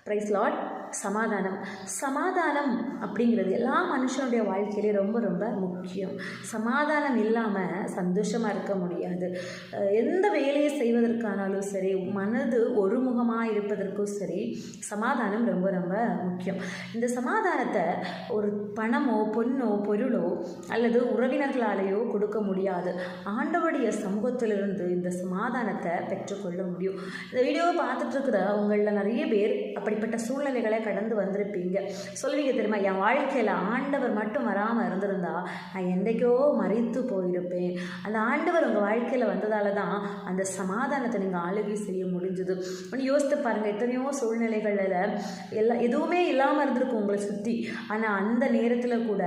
Price Lord. சமாதானம் அப்படிங்கிறது எல்லா மனுஷனுடைய வாழ்க்கையிலே ரொம்ப ரொம்ப முக்கியம். சமாதானம் இல்லாமல் சந்தோஷமாக இருக்க முடியாது. எந்த வேலையை செய்வதற்கானாலும் சரி, மனது ஒருமுகமாக இருப்பதற்கும் சரி, சமாதானம் ரொம்ப ரொம்ப முக்கியம். இந்த சமாதானத்தை ஒரு பணமோ பொண்ணோ பொருளோ அல்லது உறவினர்களாலேயோ கொடுக்க முடியாது. ஆண்டவருடைய சமூகத்திலிருந்து இந்த சமாதானத்தை பெற்றுக்கொள்ள முடியும். இந்த வீடியோவை பார்த்துட்டு இருக்கிற உங்களில் நிறைய பேர் அப்படிப்பட்ட சூழ்நிலைகளை கடந்து வந்திருப்பீங்க. சொல்லுவீங்க தெரியுமா, என் வாழ்க்கையில் ஆண்டவர் மட்டும் வராமல் இருந்திருந்தா நான் என்றைக்கோ மறித்து போயிருப்பேன். அந்த ஆண்டவர் உங்கள் வாழ்க்கையில் வந்ததால தான் அந்த சமாதானத்தை நீங்கள் ஆளுகை செய்ய முடிஞ்சது. ஒன்று யோசித்து பாருங்கள், எத்தனையோ சூழ்நிலைகளில் எதுவுமே இல்லாமல் இருந்திருக்கும் உங்களை சுற்றி. ஆனால் அந்த நேரத்தில் கூட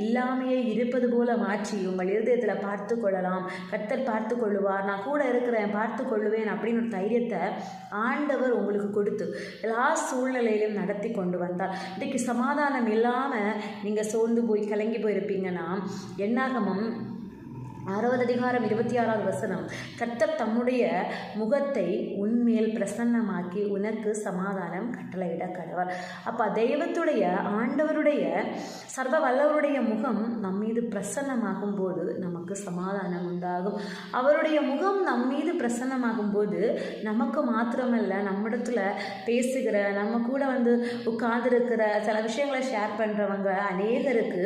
இல்லாமையே இருப்பது போல மாற்றி உங்கள் இருதயத்தில் பார்த்து கொள்ளலாம். கர்த்தர் பார்த்து கொள்ளுவார், நான் கூட இருக்கிறேன், பார்த்து கொள்ளுவேன் அப்படின்னு ஒரு தைரியத்தை ஆண்டவர் உங்களுக்கு கொடுத்து எல்லா சூழ்நிலையிலும் நடத்தி கொண்டு வந்தார். இன்றைக்கு சமாதானம் இல்லாமல் நீங்கள் சோர்ந்து போய் கலங்கி போயிருப்பீங்கன்னா, என்னாகமம் 6வது அதிகாரம் 26வது வசனம், கர்த்தர் தம்முடைய முகத்தை உன்மேல் பிரசன்னமாக்கி உனக்கு சமாதானம் கட்டளையிட கடவர். அப்போ தெய்வத்துடைய ஆண்டவருடைய சர்வ வல்லவருடைய முகம் நம் மீது பிரசன்னமாகும் போது நமக்கு சமாதானம் உண்டாகும். அவருடைய முகம் நம் மீது பிரசன்னமாகும் போது நமக்கு மாத்திரமல்ல, நம்மிடத்துல பேசுகிற, நம்ம கூட உட்கார்ந்துருக்கிற, சில விஷயங்களை ஷேர் பண்ணுறவங்க அநேகருக்கு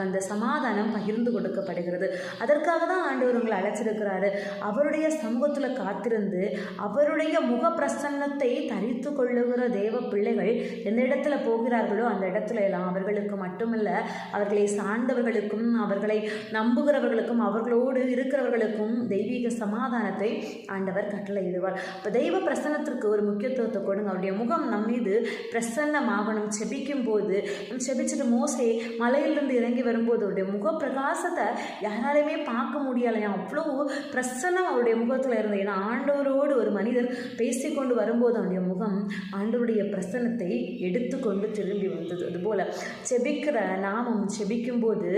அந்த சமாதானம் பகிர்ந்து கொடுக்கப்படுகிறது. அதற்காக தான் ஆண்டவர் உங்களை அழைச்சிருக்கிறாரு. அவருடைய சமூகத்தில் காத்திருந்து அவருடைய முக பிரசன்னத்தை தரித்து கொள்ளுகிற தேவ பிள்ளைகள் எந்த இடத்துல போகிறார்களோ அந்த இடத்துல எல்லாம் அவர்களுக்கு மட்டுமல்ல, அவர்களை சார்ந்தவர்களுக்கும் அவர்களை நம்புகிறவர்களுக்கும் அவர்களோடு இருக்கிறவர்களுக்கும் தெய்வீக சமாதானத்தை ஆண்டவர் கட்டளையிடுவார். இப்போ தெய்வ பிரசன்னத்திற்கு ஒரு முக்கியத்துவத்தை கொடுங்க. அவருடைய முகம் நம் மீது பிரசன்னமாகணும். செபிக்கும் போது செபிச்சுட்டு மோசே மலையிலிருந்து இறங்கி வரும்போது அவருடைய முக பிரகாசத்தை யாராலையுமே பார்க்க முடியலையா, அவ்வளோ பிரசன்னம் அவருடைய முகத்தில் இருந்தது. ஏன்னா ஆண்டவரோடு ஒரு மனிதர் பேசிக்கொண்டு வரும்போது அவருடைய முகம் ஆண்டவருடைய பிரசன்னத்தை எடுத்துக்கொண்டு திரும்பி வந்தது. அதுபோல் செபிக்கிற நாமும் செபிக்கும் போது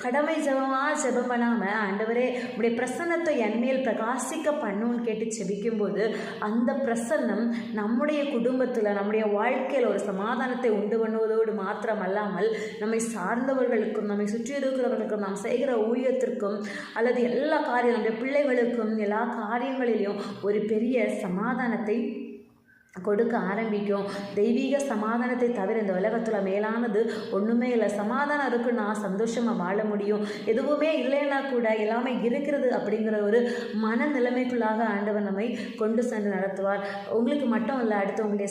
கடமை ஜெபமாக ஜெபம் பண்ணாமல், ஆண்டவரே உடைய பிரசன்னத்தை என்மேல் பிரகாசிக்க பண்ணுன்னு கேட்டு செபிக்கும் போது அந்த பிரசன்னம் நம்முடைய குடும்பத்தில் நம்முடைய வாழ்க்கையில் ஒரு சமாதானத்தை உண்டு பண்ணுவதோடு மாத்திரம் அல்லாமல் நம்மை சார்ந்தவர்களுக்கும் நம்மை சுற்றி இருக்கிறவர்களுக்கும் நாம் செய்கிற ஊழியத்திற்கும் அல்லது எல்லா காரியம் நம்முடைய பிள்ளைகளுக்கும் எல்லா காரியங்களிலும் ஒரு பெரிய சமாதானத்தை கொடுக்க ஆரம்பிக்கும். தெய்வீக சமாதானத்தை தவிர இந்த உலகத்தில் மேலானது ஒன்றுமே இல்லை. சமாதானம் இருக்குன்னா சந்தோஷமாக வாழ முடியும். எதுவுமே இல்லைன்னா கூட எல்லாமே இருக்கிறது அப்படிங்கிற ஒரு மன நிலைமைக்குள்ளாக ஆண்டவர் நம்மை கொண்டு சென்று நடத்துவார். உங்களுக்கு மட்டும் இல்லை, அடுத்து உங்களுடைய